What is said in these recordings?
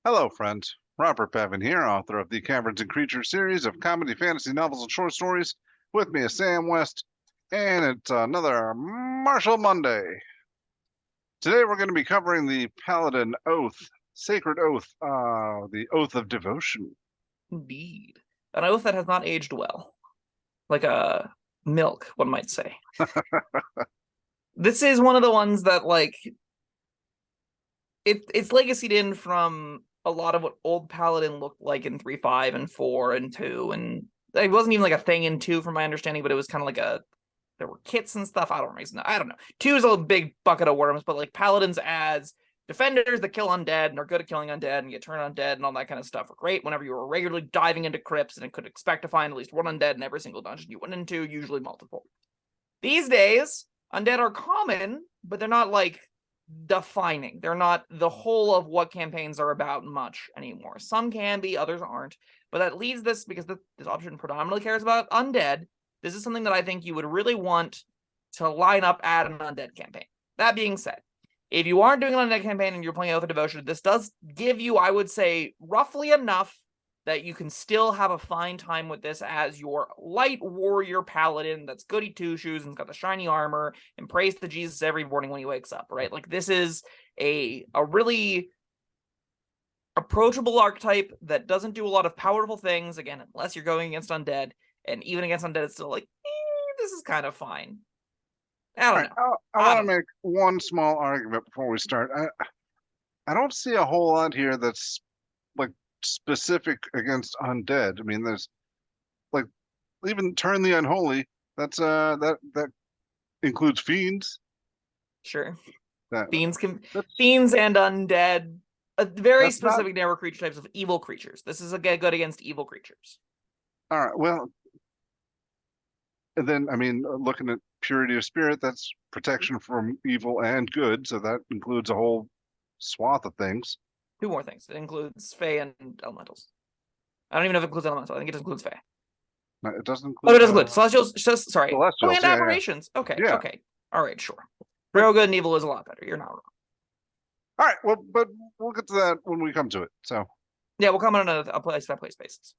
Hello, friends. Robert Bevan here, author of the Caverns and Creatures series of comedy, fantasy novels, and short stories. With me is Sam West, and it's another Martial Monday. Today we're going to be covering the Paladin Oath, Sacred Oath, the Oath of Devotion. Indeed. An oath that has not aged well. Like a milk, one might say. This is one of the ones that, like, it's legacied in from a lot of what old Paladin looked like in 3.5 and 4 and 2. And it wasn't even like a thing in 2 from my understanding, but it was kind of like there were kits and stuff. I don't know. 2 is a big bucket of worms, but like Paladins as defenders that kill undead and are good at killing undead and get turned undead and all that kind of stuff were great whenever you were regularly diving into crypts and could expect to find at least one undead in every single dungeon you went into, usually multiple. These days, undead are common, but they're not like defining. They're not the whole of what campaigns are about much anymore. Some can be, others aren't. But that leads this, because this option predominantly cares about undead, this is something that I think you would really want to line up at an undead campaign. That being said, if you aren't doing an undead campaign and you're playing Oath of Devotion, this does give you, I would say, roughly enough that you can still have a fine time with this as your light warrior paladin that's goody two-shoes and's got the shiny armor and prays to Jesus every morning when he wakes up, right? Like, this is a really approachable archetype that doesn't do a lot of powerful things, again, unless you're going against undead, and even against undead, it's still like, this is kind of fine. I don't know. I want to make one small argument before we start. I don't see a whole lot here that's like specific against undead. I mean, there's like even Turn the Unholy. That's that includes fiends. Sure. That Fiends and undead. A very specific narrow creature types of evil creatures. This is a good against evil creatures. All right. Well, and then I mean, looking at purity of spirit, that's protection from evil and good, so that includes a whole swath of things. 2 more things. It includes Fae and Elementals. I don't even know if it includes Elementals. I think it just includes Fae. No, it doesn't include. Oh, it does include Celestials. Sorry. Celestials, and Aberrations. Yeah. Okay. Yeah. Okay. All right. Sure. Real good and evil is a lot better. You're not wrong. All right. Well, but we'll get to that when we come to it. So. Yeah, we'll come on a place-by-place basis.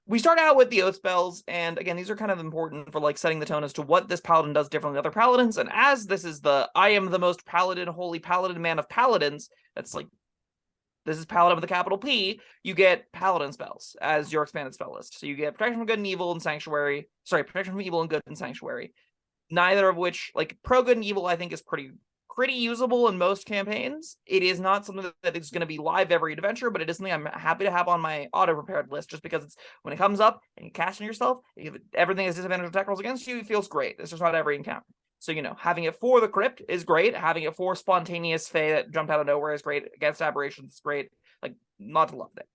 We start out with the oath spells, and again, these are kind of important for like setting the tone as to what this paladin does differently than other paladins. And as this is I am the most paladin, holy paladin man of paladins, that's like, this is paladin with a capital P, you get paladin spells as your expanded spell list. So you get protection from good and evil and sanctuary. Sorry, protection from evil and good and sanctuary. Neither of which, like, pro good and evil, I think is pretty usable in most campaigns. It is not something that is going to be live every adventure, but it is something I'm happy to have on my auto-prepared list, just because it's, when it comes up and you cast on yourself, everything is disadvantage attack rolls against you, it feels great. It's just not every encounter. So, having it for the crypt is great. Having it for spontaneous Fae that jumped out of nowhere is great. Against aberrations is great. Like, not to love it.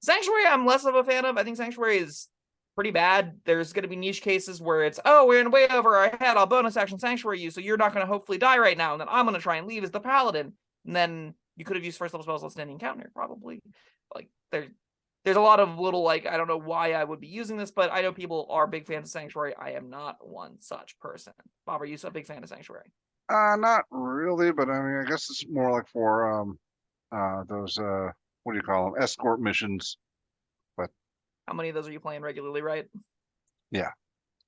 Sanctuary, I'm less of a fan of. I think Sanctuary is pretty bad. There's going to be niche cases where it's, oh, we're in way over our head, I'll bonus action Sanctuary you, so you're not going to hopefully die right now, and then I'm going to try and leave as the Paladin. And then you could have used first level spells on standing encounter, probably. Like, there's a lot of little, like, I don't know why I would be using this, but I know people are big fans of Sanctuary. I am not one such person. Bob, are you a big fan of Sanctuary? Not really, but I mean, I guess it's more like for those what do you call them, escort missions. But how many of those are you playing regularly, right? Yeah,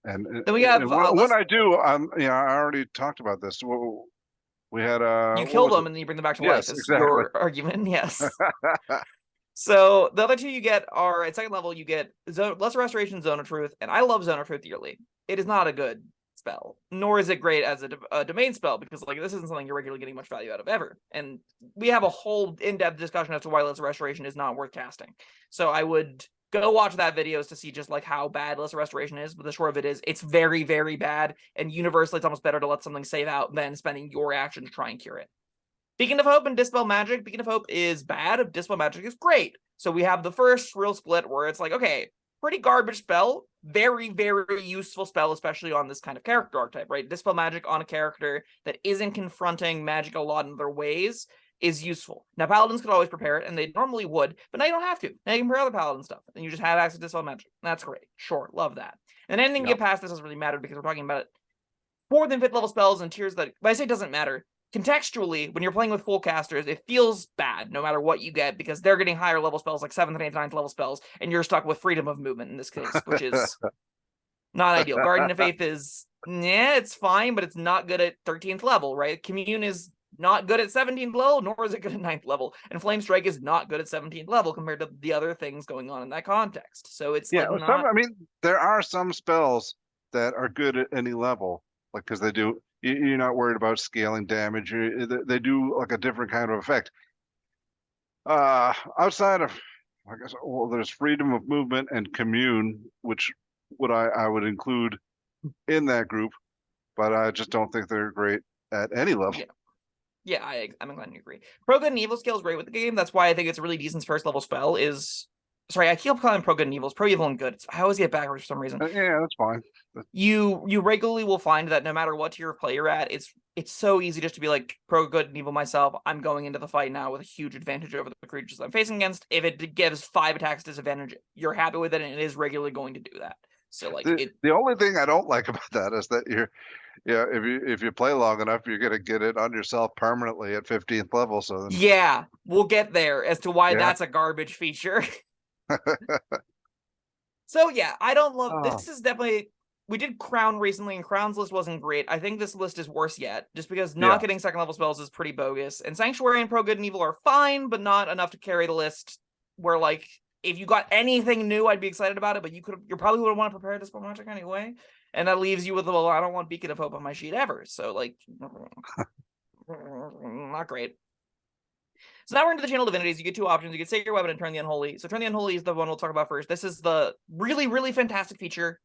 and then we have when I do, I already talked about this. We had you kill them and then you bring them back to life. Is exactly. Your argument, yes. So the other 2 you get are, at second level, you get Lesser Restoration, Zone of Truth, and I love Zone of Truth dearly. It is not a good spell, nor is it great as a domain spell, because like, this isn't something you're regularly getting much value out of ever. And we have a whole in-depth discussion as to why Lesser Restoration is not worth casting. So I would go watch that videos to see just like how bad Lesser Restoration is, but the short of it is, it's very, very bad, and universally it's almost better to let something save out than spending your action to try and cure it. Beacon of Hope and Dispel Magic. Beacon of Hope is bad, Dispel Magic is great. So we have the first real split where it's like, okay, pretty garbage spell, very, very useful spell, especially on this kind of character archetype, right? Dispel Magic on a character that isn't confronting magic a lot in other ways is useful. Now, Paladins could always prepare it, and they normally would, but now you don't have to. Now you can prepare other Paladin stuff, and you just have access to Dispel Magic. That's great. Sure, love that. And anything you get past this doesn't really matter, because we're talking about 4th and 5th level spells and tiers that, when I say doesn't matter, contextually, when you're playing with full casters, it feels bad no matter what you get, because they're getting higher level spells, like 7th and 8th, 9th level spells, and you're stuck with freedom of movement in this case, which is not ideal. Guardian of Faith is, yeah, it's fine, but it's not good at 13th level, right? Commune is not good at 17th level, nor is it good at 9th level. And Flame Strike is not good at 17th level compared to the other things going on in that context. So it's Yeah, like not... I mean, there are some spells that are good at any level, like because they do. You're not worried about scaling damage. They do like a different kind of effect. Outside of, I guess, well, there's freedom of movement and commune, which I would include in that group, but I just don't think they're great at any level. Yeah. Yeah, I'm inclined to agree. Pro Good and Evil scale is great with the game. That's why I think it's a really decent first level spell. Sorry, I keep calling Pro Good and Evil. It's Pro Evil and Good. I always get backwards for some reason. Yeah, that's fine. You regularly will find that no matter what tier of play you're at, it's so easy just to be like, Pro Good and Evil myself. I'm going into the fight now with a huge advantage over the creatures I'm facing against. If it gives 5 attacks disadvantage, you're happy with it, and it is regularly going to do that. So like the only thing I don't like about that is that if you play long enough, you're gonna get it on yourself permanently at 15th level. So then, yeah, we'll get there as to why Yeah. that's a garbage feature. So yeah, I don't love this. Is definitely, we did Crown recently, and Crown's list wasn't great. I think this list is worse yet, just because not getting second level spells is pretty bogus. And Sanctuary and Pro Good and Evil are fine, but not enough to carry the list. Where like, if you got anything new, I'd be excited about it, but you probably wouldn't want to prepare this spell magic anyway. And that leaves you with, well, I don't want Beacon of Hope on my sheet ever. So like, not great. So now we're into the Channel Divinities. You get 2 options. You get Sacred Weapon and Turn the Unholy. So Turn the Unholy is the one we'll talk about first. This is the really, really fantastic feature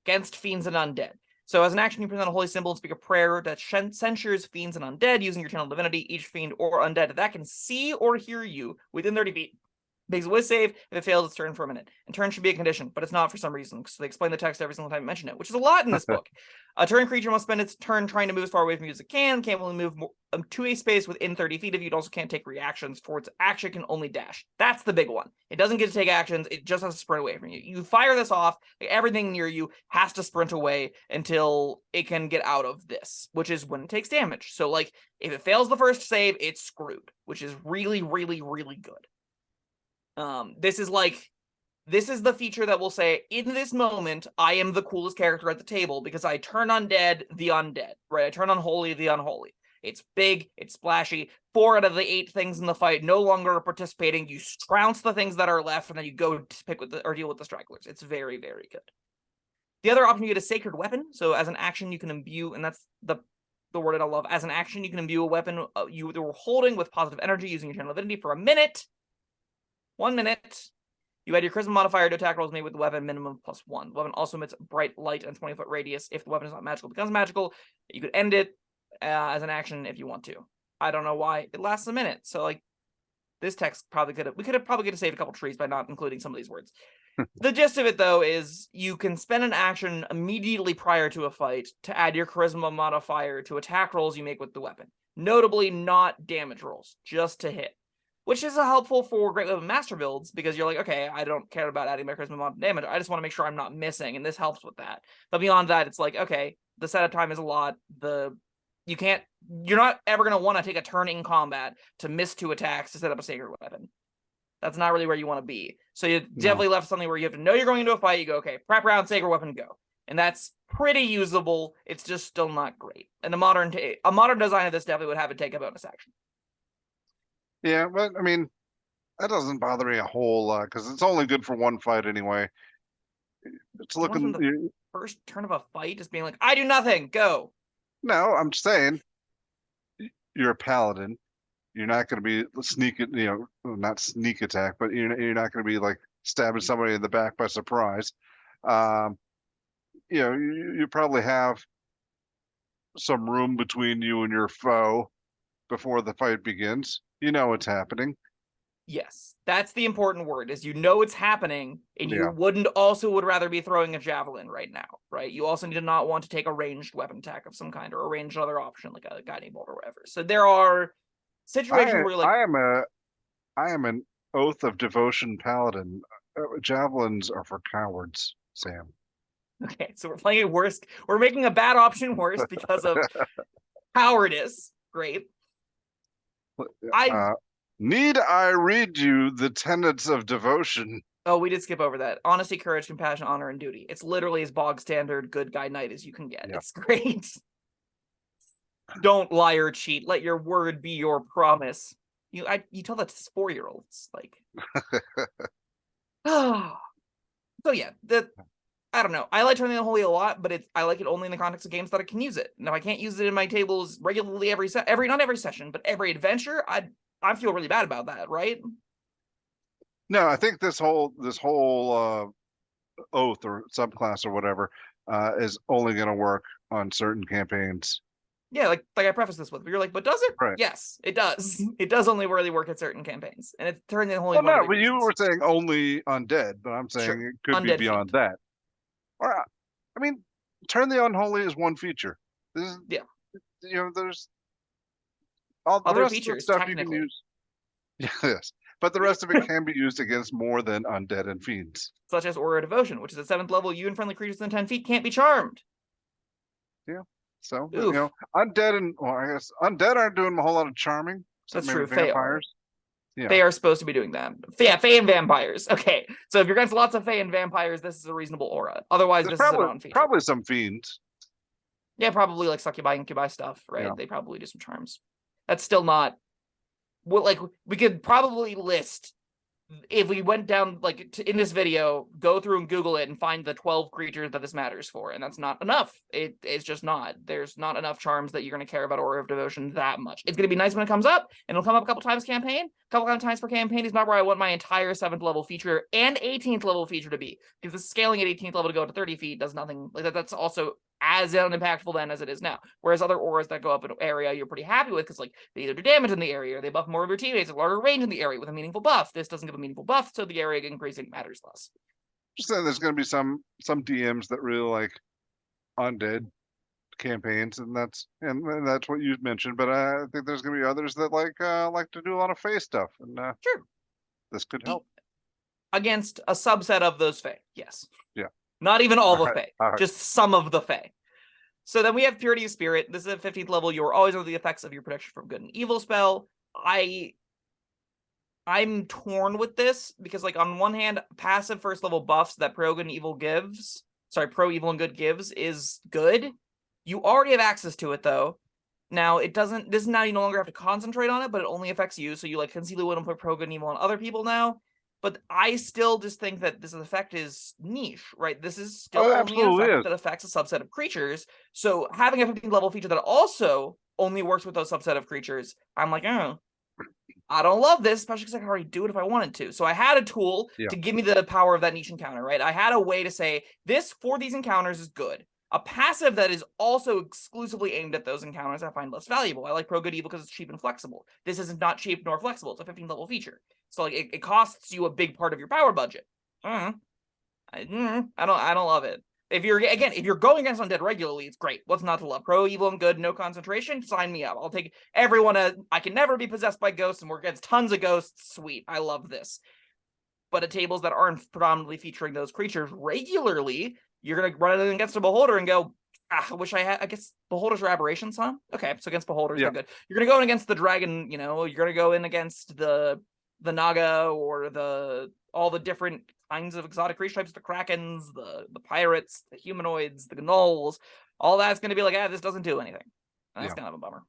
against fiends and undead. So as an action, you present a holy symbol and speak a prayer that censures fiends and undead using your Channel Divinity. Each fiend or undead that can see or hear you within 30 feet makes a whiz save. If it fails, it's turn for a minute. And turn should be a condition, but it's not for some reason, because they explain the text every single time you mention it, which is a lot in this book. A turn creature must spend its turn trying to move as far away from you as it can. Can't only move to a space within 30 feet of you. It also can't take reactions. For its action, can only dash. That's the big one. It doesn't get to take actions. It just has to sprint away from you. You fire this off, everything near you has to sprint away until it can get out of this, which is when it takes damage. So like, if it fails the first save, it's screwed, which is really, really, really good. This is the feature that will say, in this moment, I am the coolest character at the table because I turn undead the undead, right? I turn unholy the unholy. It's big, it's splashy. 4 out of the 8 things in the fight no longer are participating. You trounce the things that are left, and then you go to pick with or deal with the stragglers. It's very, very good. The other option, you get a Sacred Weapon. So as an action, you can imbue, and that's the word I love. As an action, you can imbue a weapon you were holding with positive energy using your Channel Divinity for a minute. 1 minute. You add your charisma modifier to attack rolls made with the weapon, minimum +1. The weapon also emits bright light and 20-foot radius. If the weapon is not magical, it becomes magical. You could end it as an action if you want to. I don't know why it lasts a minute. So like, this text probably we could have probably saved a couple trees by not including some of these words. The gist of it though is you can spend an action immediately prior to a fight to add your charisma modifier to attack rolls you make with the weapon. Notably not damage rolls, just to hit. Which is helpful for Great Weapon Master builds, because you're like, okay, I don't care about adding my charisma mod damage. I just want to make sure I'm not missing, and this helps with that. But beyond that, it's like, okay, the setup time is a lot. You're not ever going to want to take a turn in combat to miss 2 attacks to set up a Sacred Weapon. That's not really where you want to be. So you definitely left something where you have to know you're going into a fight. You go, okay, prep round, Sacred Weapon, go. And that's pretty usable. It's just still not great. And a modern design of this definitely would have it take a bonus action. Yeah, but I mean, that doesn't bother me a whole lot because it's only good for 1 fight anyway. It's looking the first turn of a fight, just being like, I do nothing, go. No, I'm saying you're a paladin. You're not going to be not sneak attack, but you're not going to be like stabbing somebody in the back by surprise. You probably have some room between you and your foe before the fight begins. You know what's happening. Yes, that's the important word, is you know it's happening, and you would rather be throwing a javelin right now, right? You also need to not want to take a ranged weapon attack of some kind, or a ranged other option like a guiding bolt or whatever. So there are situations where you're like, I am an oath of devotion paladin. Javelins are for cowards, Sam. Okay, so we're playing it worse. We're making a bad option worse because of cowardice. Great. Need I read you the tenets of devotion? Oh, we did skip over that. Honesty, courage, compassion, honor, and duty. It's literally as bog standard good guy knight as you can get. Yeah. It's great. Don't lie or cheat. Let your word be your promise. You tell that to 4-year-olds. Like, so yeah, I don't know. I like Turning the Unholy a lot, but I like it only in the context of games that I can use it. Now I can't use it in my tables regularly not every session, but every adventure. I feel really bad about that, right? No, I think this whole oath or subclass or whatever is only going to work on certain campaigns. Yeah, like I preface this with, you're like, but does it? Right. Yes, it does. It does only really work at certain campaigns, and it's Turning the Unholy. Well, no, but you were saying only undead, but I'm saying Sure. it could Undead be beyond fiend. that. Or, I mean, Turn the Unholy is one feature. This is, Yeah. You know, there's all the Other rest features, of the stuff you can use. Yes, but the rest of it can be used against more than undead and fiends. Such as Aura of Devotion, which is at 7th level, you and friendly creatures within 10 feet can't be charmed. Yeah. So, Oof. you know, undead and, well, I guess undead aren't doing a whole lot of charming. That's maybe true. Vampires. Yeah. Fae are supposed to be doing that. Yeah, Fae and vampires. Okay, so if you're against lots of Fae and vampires, this is a reasonable aura. Otherwise, There's this is a non-feature. probably some fiends. Yeah, probably like succubi, incubi stuff, right? Yeah. They probably do some charms. That's still not... Well, like, we could probably list, if we went down, like, in this video, go through and Google it and find the 12 creatures that this matters for, and that's not enough. It's just not. There's not enough charms that you're going to care about Aura of Devotion that much. It's going to be nice when it comes up, and it'll come up a couple times campaign. A couple times per campaign is not where I want my entire 7th level feature and 18th level feature to be, because the scaling at 18th level to go to 30 feet does nothing. Like that's also as unimpactful then as it is now. Whereas other auras that go up in an area you're pretty happy with, because like they either do damage in the area or they buff more of your teammates, a larger range in the area with a meaningful buff. This doesn't give a meaningful buff, so the area increasing matters less. Just saying, there's going to be some DMs that really like undead campaigns, and that's what you mentioned. But I think there's going to be others that like to do a lot of Fae stuff, and sure, this could help against a subset of those Fae. Yes. Yeah. Not even all the Fae, right. Just some of the Fae. So then we have Purity of Spirit. This is at 15th level. You're always under the effects of your protection from good and evil spell. I'm torn with this because, like, on one hand, passive first level buffs that pro good and evil gives, pro evil and good gives is good. You already have access to it though. Now it doesn't. This is now you no longer have to concentrate on it, but it only affects you. So you like can see the and put pro good and evil on other people now. But I still just think that this effect is niche, right? This is still only an effect that affects a subset of creatures. So having a 15th level feature that also only works with those subset of creatures, I'm like, oh, I don't love this, especially because I can already do it if I wanted to. So I had a tool to give me the power of that niche encounter, right? I had a way to say, this for these encounters is good. A passive that is also exclusively aimed at those encounters I find less valuable. I like Pro Good Evil because it's cheap and flexible. This isn't not cheap nor flexible. It's a 15th level feature. So like it costs you a big part of your power budget. I don't love it. If you're going against undead regularly, it's great. What's not to love? Pro evil and good, no concentration. Sign me up. I'll take everyone. I can never be possessed by ghosts, and we're against tons of ghosts. Sweet, I love this. But at tables that aren't predominantly featuring those creatures regularly, you're gonna run it against a beholder and go, I wish I had. I guess beholders are aberrations, huh? Okay, so against beholders, they're good. You're gonna go in against the dragon. You know, you're gonna go in against the naga or all the different kinds of exotic creature types, the krakens, the pirates, the humanoids, the gnolls. All that's gonna be like, this doesn't do anything. That's kind of a bummer.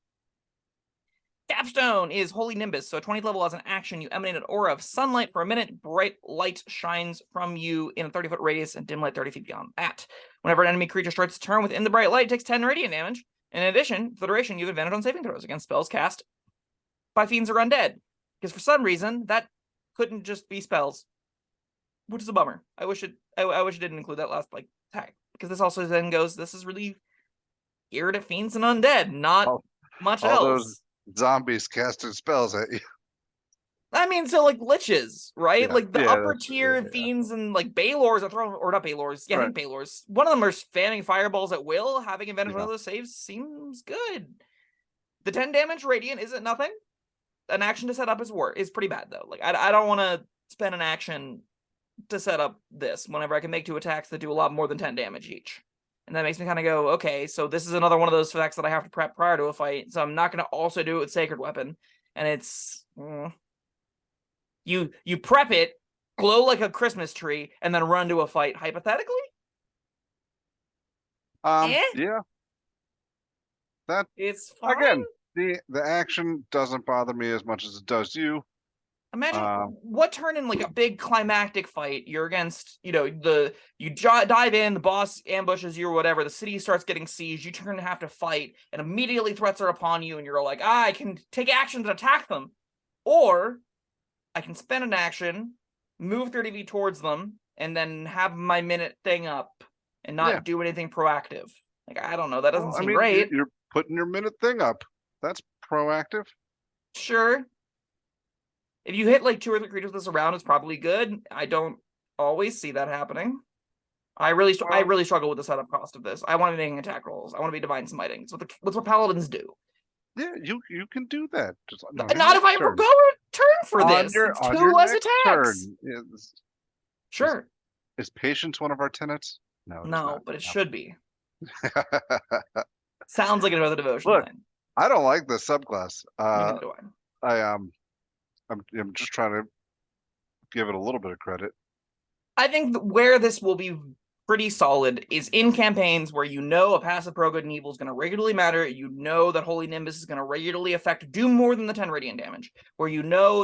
Capstone is Holy Nimbus. So at 20th level as an action, you emanate an aura of sunlight for a minute. Bright light shines from you in a 30-foot radius and dim light 30 feet beyond that. Whenever an enemy creature starts to turn within the bright light, it takes 10 radiant damage. In addition, for the duration, you have advantage on saving throws against spells cast by fiends or undead. Because for some reason, that couldn't just be spells. Which is a bummer. I wish it didn't include that last tag. Because this also then goes, this is really geared at fiends and undead, not much else. Those zombies casting spells at you. I mean, so like liches, right? The upper tier fiends and Balors are throwing, or not Balors, I think Balors. One of them are spamming fireballs at will. Having advantage on one of those saves seems good. The 10 damage radiant isn't nothing. An action to set up is pretty bad though. I don't want to spend an action to set up this whenever I can make 2 attacks that do a lot more than 10 damage each. And that makes me kind of go, okay, so this is another one of those effects that I have to prep prior to a fight, so I'm not going to also do it with Sacred Weapon. and it's you prep it, glow like a Christmas tree, and then run to a fight. Hypothetically, yeah, that it's fine. again, the action doesn't bother me as much as it does you. Imagine what turn in like a big climactic fight. You're against, you dive in, the boss ambushes you or whatever. The city starts getting sieged. You turn and have to fight, and immediately threats are upon you, and you're like, I can take actions and attack them, or I can spend an action, move 30 feet towards them, and then have my minute thing up and not do anything proactive. Like, I don't know. That doesn't seem great. You're putting your minute thing up. That's proactive. Sure. If you hit like 2 or 3 creatures this round, it's probably good. I don't always see that happening. I really struggle with the setup cost of this. I want to be making attack rolls. I want to be divine smiting. It's what paladins do. Yeah, you can do that. Just not if I go turn for this. It's 2 less attacks. Sure. Is patience one of our tenets? No, but it should be. Sounds like another devotion line. I don't like this subclass. Neither do I. I'm just trying to give it a little bit of credit. I think where this will be pretty solid is in campaigns where a passive pro good and evil is going to regularly matter. That Holy Nimbus is going to regularly do more than the 10 radiant damage. Where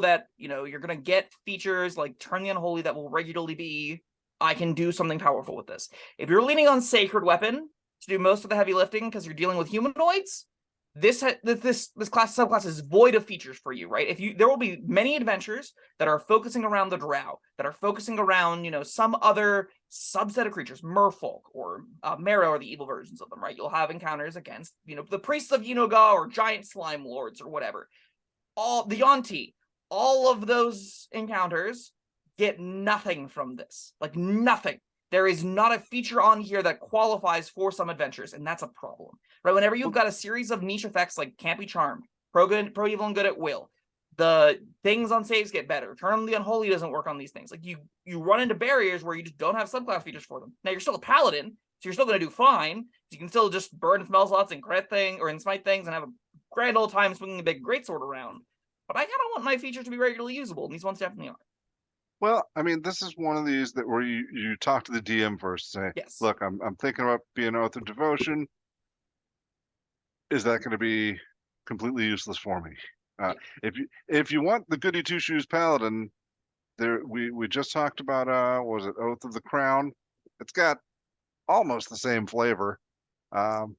that you're going to get features like Turn the Unholy that will regularly be, I can do something powerful with this. If you're leaning on Sacred Weapon to do most of the heavy lifting because you're dealing with humanoids, this subclass is void of features for you, right? There will be many adventures that are focusing around the Drow, that are focusing around, some other subset of creatures, merfolk or Marrow are the evil versions of them, right? You'll have encounters against, the priests of Yunoga or giant slime lords or whatever. All the Yonti, all of those encounters get nothing from this, like nothing. There is not a feature on here that qualifies for some adventures, and that's a problem, right? Whenever you've got a series of niche effects like Can't Be Charmed, Pro Evil and Good at Will, the things on saves get better. Turn the Unholy doesn't work on these things. Like you run into barriers where you just don't have subclass features for them. Now you're still a paladin, so you're still going to do fine. You can still just burn spell slots and crit and smite things and have a grand old time swinging a big greatsword around. But I kind of want my features to be regularly usable, and these ones definitely are. Well, this is one of these where you talk to the DM first, say, yes, look, I'm thinking about being Oath of Devotion. Is that going to be completely useless for me? If you want the goody two shoes paladin, we just talked about was it Oath of the Crown? It's got almost the same flavor. But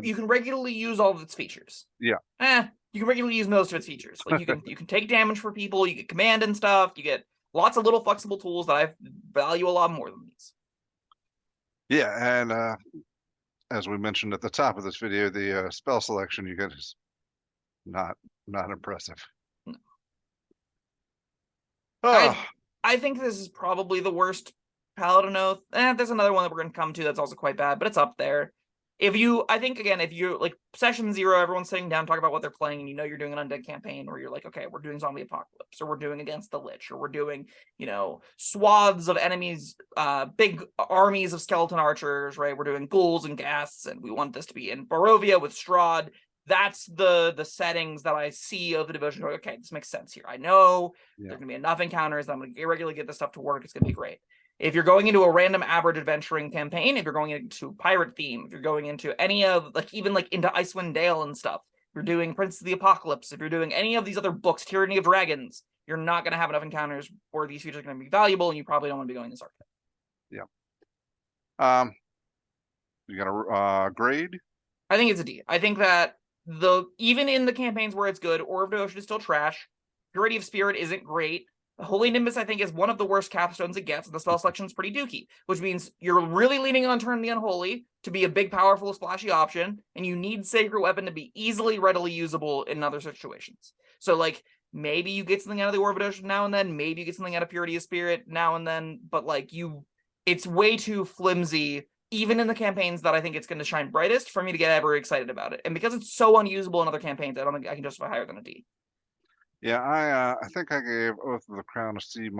you can regularly use all of its features. Yeah. You can regularly use most of its features. Like you can take damage for people, you get command and stuff, you get lots of little flexible tools that I value a lot more than these. Yeah, and as we mentioned at the top of this video, the spell selection you get is not impressive. No. Oh. I think this is probably the worst Paladin Oath. There's another one that we're going to come to that's also quite bad, but it's up there. If you're like session 0, everyone's sitting down talking about what they're playing, and you're doing an undead campaign where you're like, okay, we're doing zombie apocalypse, or we're doing against the Lich, or we're doing, swaths of enemies, big armies of skeleton archers, right? We're doing ghouls and ghasts, and we want this to be in Barovia with Strahd. That's the settings that I see of the devotion. Okay, this makes sense here. I know there's gonna be enough encounters that I'm gonna regularly get this stuff to work. It's gonna be great. If you're going into a random average adventuring campaign, if you're going into pirate theme, if you're going into any of even into Icewind Dale and stuff, if you're doing Prince of the Apocalypse, if you're doing any of these other books, Tyranny of Dragons, you're not going to have enough encounters where these features are going to be valuable, and you probably don't want to be going this archetype. Yeah. You got a grade? I think it's a D. I think that even in the campaigns where it's good, Orb of Devotion is still trash. Purity of Spirit isn't great. Holy Nimbus, I think, is one of the worst capstones it gets, and the spell selection is pretty dookie, which means you're really leaning on Turn the Unholy to be a big, powerful, splashy option, and you need Sacred Weapon to be readily usable in other situations. So, maybe you get something out of the Orb of Devotion now and then, maybe you get something out of Purity of Spirit now and then, but, it's way too flimsy, even in the campaigns that I think it's going to shine brightest, for me to get ever excited about it. And because it's so unusable in other campaigns, I don't think I can justify higher than a D. Yeah, I think I gave Oath of the Crown a C-,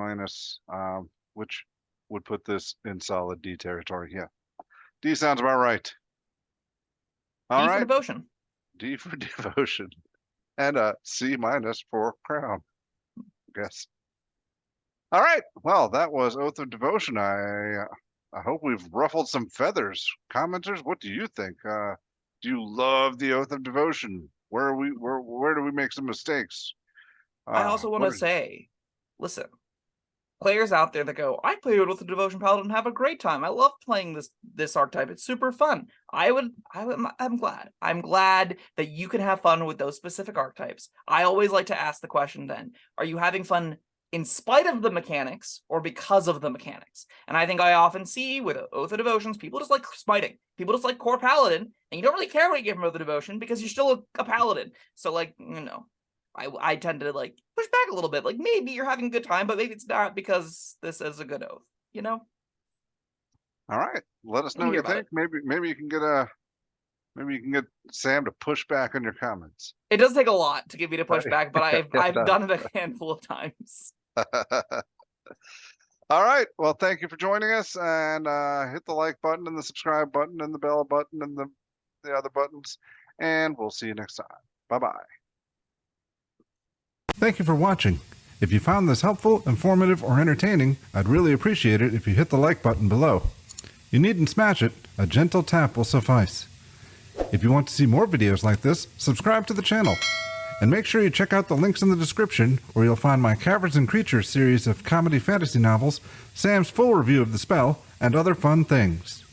which would put this in solid D territory. Yeah, D sounds about right. All right. D for Devotion. D for Devotion. and a C- for crown. Guess. All right. Well, that was Oath of Devotion. I hope we've ruffled some feathers. Commenters, what do you think? Do you love the Oath of Devotion? Where do we make some mistakes? I also want what to are- say, listen, players out there that go, I played with the Devotion Paladin and have a great time. I love playing this archetype. It's super fun. I'm glad. I'm glad that you can have fun with those specific archetypes. I always like to ask the question then, are you having fun in spite of the mechanics or because of the mechanics? And I think I often see with Oath of Devotions, people just like smiting. People just like core Paladin, and you don't really care what you give them Oath of Devotion because you're still a Paladin. So like, I tend to like push back a little bit. Like maybe you're having a good time, but maybe it's not because this is a good oath. All right. Let us know Let me what hear you about think. Maybe you can get Sam to push back on your comments. It does take a lot to get me to push back, but It I've does. done it a handful of times. All right. Well, thank you for joining us, and hit the like button and the subscribe button and the bell button and the other buttons, and we'll see you next time. Bye-bye. Thank you for watching. If you found this helpful, informative, or entertaining, I'd really appreciate it if you hit the like button below. You needn't smash it, a gentle tap will suffice. If you want to see more videos like this, subscribe to the channel. And make sure you check out the links in the description, where you'll find my Caverns and Creatures series of comedy fantasy novels, Sam's full review of the spell, and other fun things.